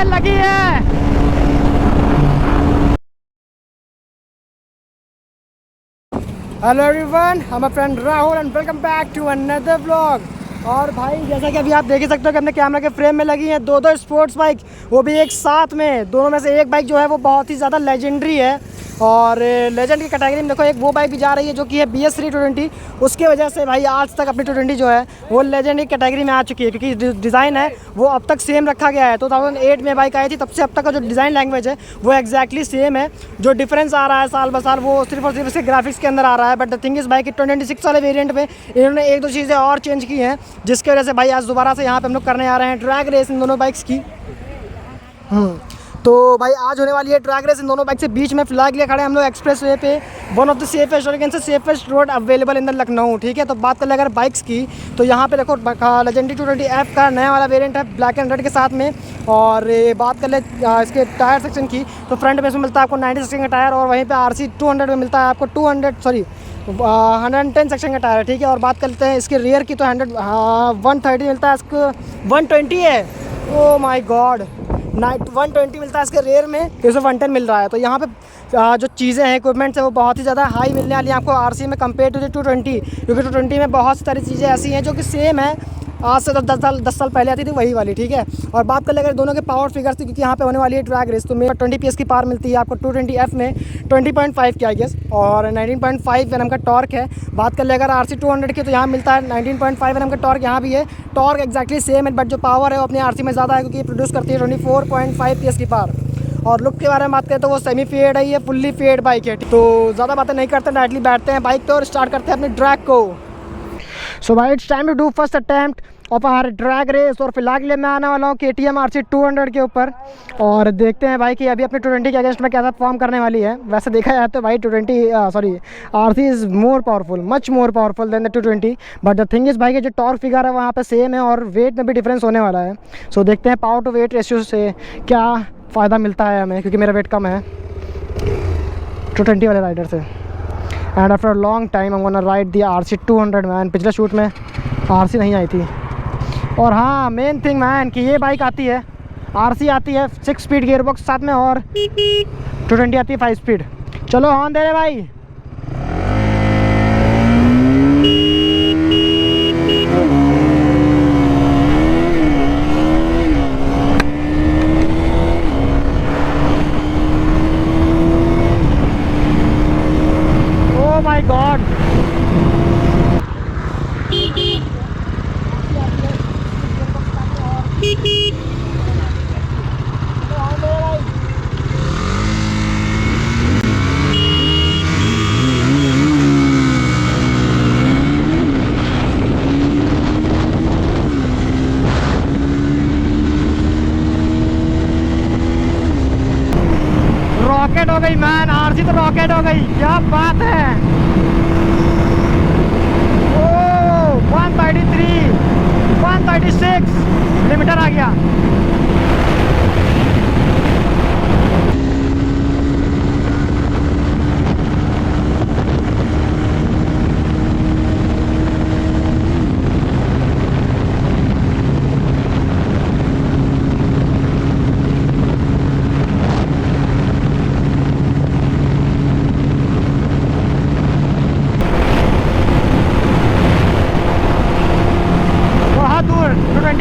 Cell लगी है। Hello everyone, I am friend Rahul and welcome back to another vlog. और भाई जैसा कि अभी आप देख ही सकते हो कि अपने कैमरा के फ्रेम में लगी हैं दो स्पोर्ट्स बाइक, वो भी एक साथ में। दोनों में से एक बाइक जो है वो बहुत ही ज़्यादा लेजेंडरी है और लेजेंड की कैटेगरी में देखो एक वो बाइक भी जा रही है जो कि है BS3 220। उसकी वजह से भाई आज तक अपनी 220 जो है वो लेजेंड की कैटेगरी में आ चुकी है, क्योंकि डिज़ाइन है वो अब तक सेम रखा गया है। 2008 में बाइक आई थी, तब से अब तक का जो डिज़ाइन लैंग्वेज है वो एक्जैक्टली सेम है। जो डिफरेंस आ रहा है साल ब साल वो सिर्फ और सिर्फ इसके ग्राफिक्स के अंदर आ रहा है। बट द थिंग इस बाइक की 2026 वाले वेरिएंट में इन्होंने एक दो चीज़ें और चेंज की हैं, जिसकी वजह से भाई आज दोबारा से यहाँ पे हम लोग करने आ रहे हैं ड्रैग रेस इन दोनों बाइक्स की। तो भाई आज होने वाली है ड्रैग रेस इन दोनों बाइक से। बीच में फिलहाल के लिए खड़े हम लोग एक्सप्रेस वे पे, वन ऑफ द सेफेस्ट और can say safest road available in the Lucknow. ठीक है, तो बात कर ले अगर बाइक्स की, तो यहाँ पे देखो लेजेंडरी 220F का नया वाला वेरिएंट है ब्लैक एंड रेड के साथ में। और बात कर ले इसके टायर सेक्शन की, तो फ्रंट में इसमें मिलता है आपको 90 सेक्शन का टायर, और वहीं पर RC 200 में मिलता है आपको 110 सेक्शन का टायर है। ठीक है, और बात करते हैं इसके रियर की, तो 130 मिलता है इसको, 120 है, ओ माई गॉड, 120 मिलता है इसके रेयर में, इसमें 110 मिल रहा है। तो यहाँ पे जो चीज़ें हैं इक्विपमेंट्स है वो बहुत ही ज़्यादा हाई मिलने वाली है आपको RC में कंपेयर टू 220, क्योंकि 220 में बहुत सारी चीज़ें ऐसी हैं जो कि सेम है, आज से तो 10 साल पहले आती थी वही वाली। ठीक है, और बात कर ले अगर दोनों के पावर फिगर्स की, क्योंकि यहाँ पे होने वाली है ड्रैग रेस, तो मेरा 20 PS की पावर मिलती है आपको 220F में 20.5 की आई गेस, और 19.5 Nm का टॉर्क है। बात कर ले अगर RC 200 की, तो यहाँ मिलता है 19.5 Nm का टॉर्क, यहाँ भी है टॉर्क एक्जैक्टली सेम है, बट जो पावर है वो अपनी RC में ज़्यादा है, क्योंकि ये प्रोड्यूस करती है 24.5 PS की पावर। और लुक के बारे में बात करें तो वो सेमी फेड है, ये फुल्ली फेड बाइक है। तो ज़्यादा बातें नहीं करते, डायरेक्टली बैठते हैं बाइक पे और स्टार्ट करते हैं अपने ड्रैग को। सो भाई it's time to do first attempt of our drag race. और फिलहाल के लिए मैं आने वाला हूँ KTM RC 200 के ऊपर, और देखते हैं भाई कि अभी अपने 220 के अगेंस्ट में कैसा परफॉर्म करने वाली है। वैसे देखा जाए तो भाई RC is more powerful, much more powerful than the 220, but the thing is भाई कि जो टॉर्क फिगर है वहाँ पे सेम है और वेट में भी डिफरेंस होने वाला है। सो देखते हैं पावर टू वेट रेशियो से क्या फ़ायदा मिलता है हमें, क्योंकि मेरा वेट कम है 220 वाले राइडर से। And after long time I gonna ride the RC 200 man. पिछले शूट में RC नहीं आई थी। और हाँ, मेन थिंग मैन कि ये बाइक आती है, RC आती है 6 स्पीड गियरबॉक्स साथ में, और 220 आती है 5 स्पीड। चलो हॉर्न दे रहे भाई। ओ माय गॉड, रॉकेट हो गई मैन, RC तो रॉकेट हो गई, क्या बात है। ओ 133, 136 लिमिटर आ गया।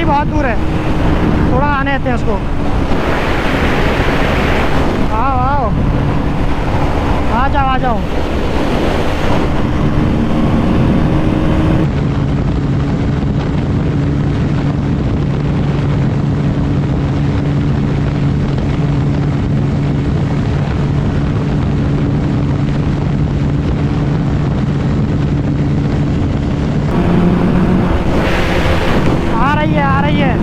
बहुत दूर है, थोड़ा आने देते हैं उसको। आओ आओ, आ जाओ आ जाओ। आ रही है।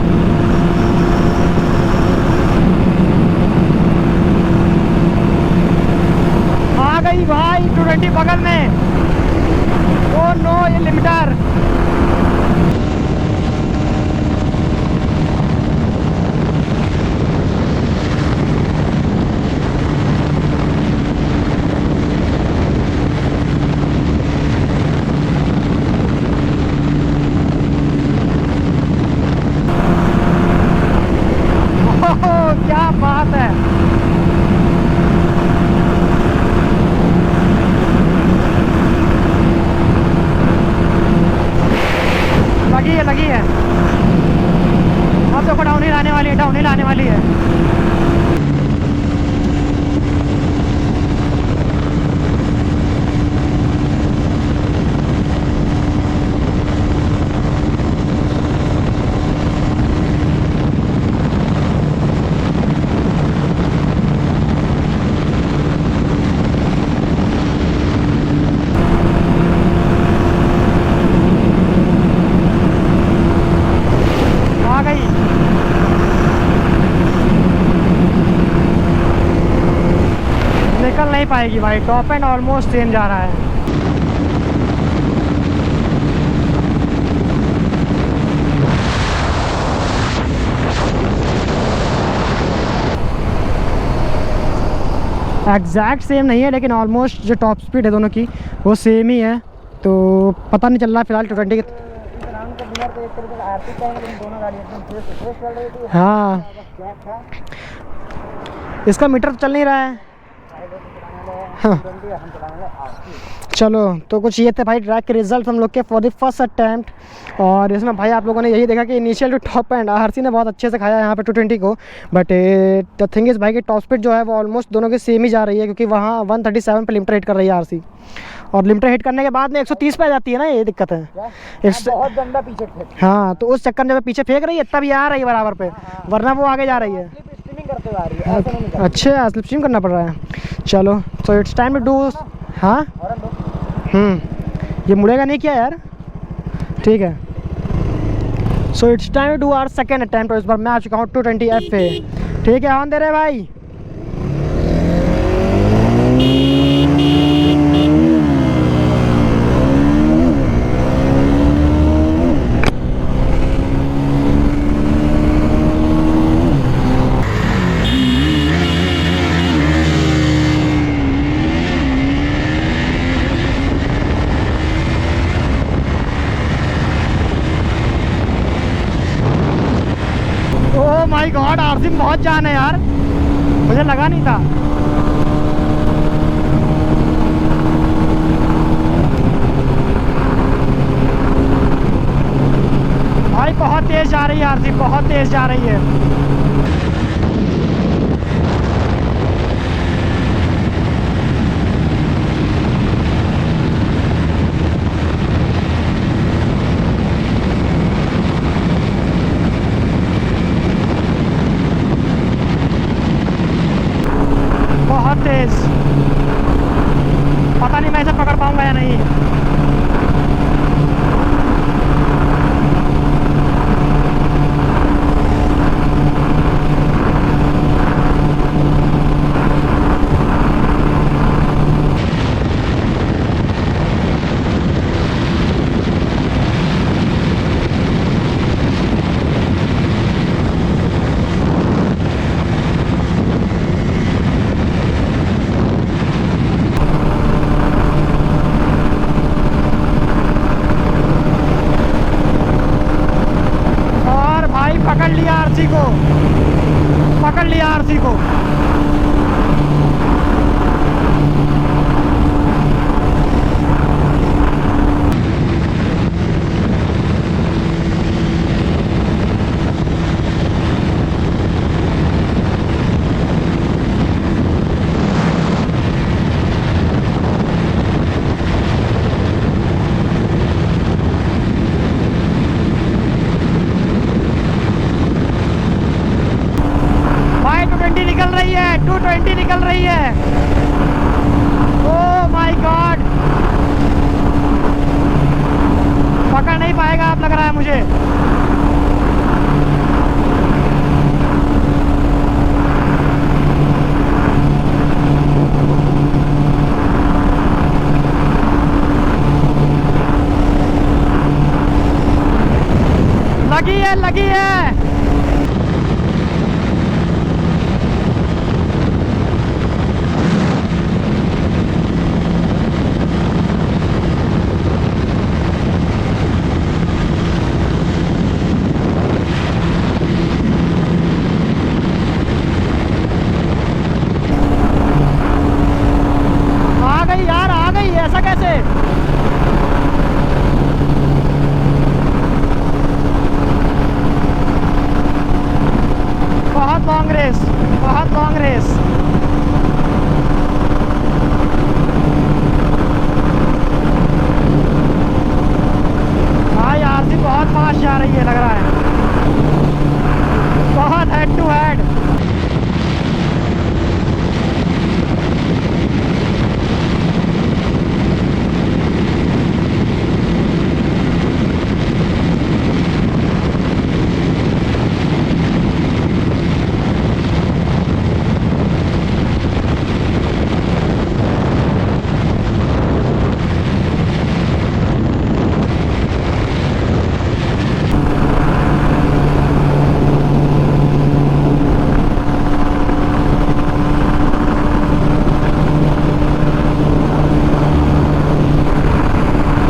आ गई भाई क्या बात है। लगी है। अब देखो डाउन हिल आने वाली है, डाउन हिल आने वाली है। निकल नहीं पाएगी भाई, टॉप एंड ऑलमोस्ट सेम जा रहा है। एग्जैक्ट सेम नहीं है लेकिन ऑलमोस्ट जो टॉप स्पीड है दोनों की वो सेम ही है, तो पता नहीं चल रहा फिलहाल 220 के। हाँ इसका मीटर चल नहीं रहा है। हाँ। चलो तो कुछ ये थे भाई ट्रैक के रिजल्ट हम लोग के फॉर द फर्स्ट अटैम्प्ट। और इसमें भाई आप लोगों ने यही देखा कि initial to top end RC ने बहुत अच्छे से खाया यहाँ पे 220 को, बट द थिंग इज़ भाई कि टॉप स्पीड जो है वो ऑलमोस्ट दोनों की सेम ही जा रही है, क्योंकि वहाँ 137 पे लिमिटर हिट कर रही है आरसी, और लिमिटर हिट करने के बाद में 130 पे आ जाती है ना, ये दिक्कत है। बहुत गंदा पीछे फेंक। हाँ तो उस चक्कर में जब पीछे फेंक रही है तब ये आ रही है बराबर पे, वरना वो आगे जा रही है। करते हुए आ रही है, ऐसा नहीं कर। अच्छा स्लिप स्ट्रीम करना पड़ रहा है। चलो so it's time to do. हाँ ये मुड़ेगा नहीं क्या यार, ठीक है। So it's time to do our second attempt. इस बार मैं आ चुका हूँ 220F पे, ठीक है। ऑन दे रहे भाई। माय गॉड आरसी में बहुत जान है यार, मुझे लगा नहीं था। भाई बहुत तेज जा रही है आरसी, बहुत तेज जा रही है। बहुत तेज, पता नहीं मैं इसे पकड़ पाऊंगा या नहीं। पकड़ लिया आरसी को, पकड़ लिया आरसी को। निकल रही लॉन्ग रेस, बहुत लॉन्ग रेस। भाई आरसी बहुत फास्ट जा रही है लग रहा है, बहुत हेड टू हेड।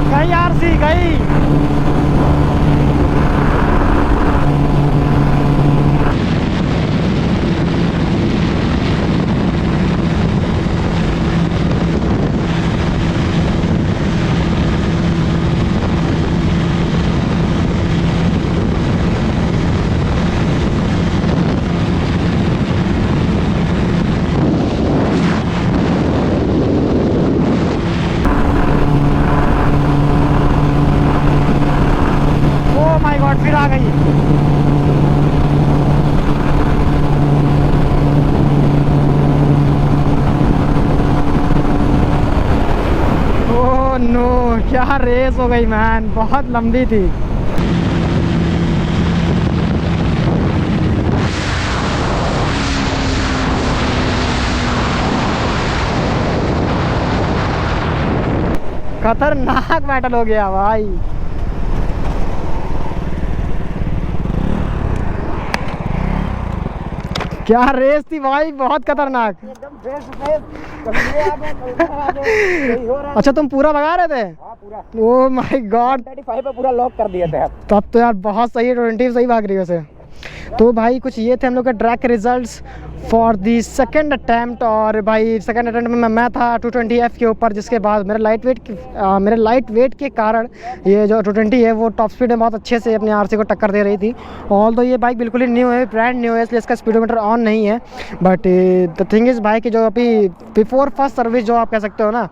गई आरसी गई। ओह माय गॉड, फिर आ गई। ओह नो, क्या रेस हो गई मैन, बहुत लंबी थी। खतरनाक बैटल हो गया भाई। क्या रेस थी भाई, बहुत खतरनाक। एकदम बेस्ट रेस। चलिए आगे यही हो रहा है। अच्छा तुम पूरा भगा रहे थे? हाँ पूरा। ओह माय गॉड, 35 पे पूरा लॉक कर दिया था। तब तो यार बहुत सही है, 20 सही भाग रही है वैसे। तो भाई कुछ ये थे हम लोग के ट्रैक के results for the second attempt. और भाई सेकंड अटैम्प्ट में मैं था 220F के ऊपर, जिसके बाद मेरे लाइट वेट के कारण ये जो 220 है वो टॉप स्पीड में बहुत अच्छे से अपने आरसी को टक्कर दे रही थी। ऑल तो ये बाइक बिल्कुल ही न्यू है, ब्रांड न्यू है, इसलिए इसका स्पीडोमीटर ऑन नहीं है। बट द थिंग इज़ भाई कि जो अभी बिफोर फर्स्ट सर्विस जो आप कह सकते हो ना,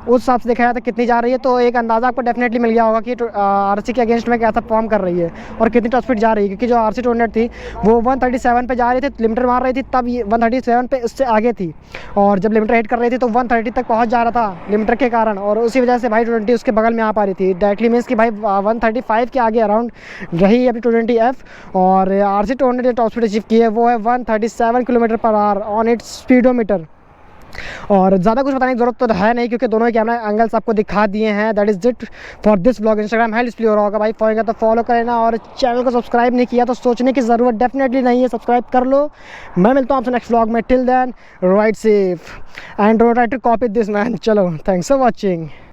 उस हिसाब से देखा जाए तो कितनी जा रही है, तो एक अंदाज़ा आपको डेफिनेटली मिल गया होगा कि आरसी के अगेंस्ट में कैसा परफॉर्म कर रही है और कितनी टॉप स्पीड जा रही है। क्योंकि जो आरसी 200 थी वो 137 पे जा रही थी, लिमिटर मार रही थी, तब ये 137 पे उससे आगे थी। और जब लिमिटर हिट कर रही थी तो 130 तक पहुंच जा रहा था लिमिटर के कारण, और उसी वजह से भाई 220 उसके बगल में आ पा रही थी डायरेक्टली। मीन्स कि भाई 135 के आगे अराउंड रही अपनी 220F। और आरसी 200 जो टॉप स्पीड अचीव की है वो है 137 km/h ऑन इट्स स्पीडोमीटर। और ज़्यादा कुछ बताने की जरूरत तो है नहीं, क्योंकि दोनों ही कैमरा एंगल्स आपको दिखा दिए हैं। That is it for this blog. Instagram है डिस्प्ले हो रहा होगा भाई, फॉलो किया तो फॉलो कर लेना, और चैनल को सब्सक्राइब नहीं किया तो सोचने की ज़रूरत डेफिनेटली नहीं है, सब्सक्राइब कर लो। मैं मिलता हूँ आपसे नेक्स्ट ब्लॉग में। Till then ride safe and don't try to copy this man. चलो, थैंक्स फॉर वॉचिंग।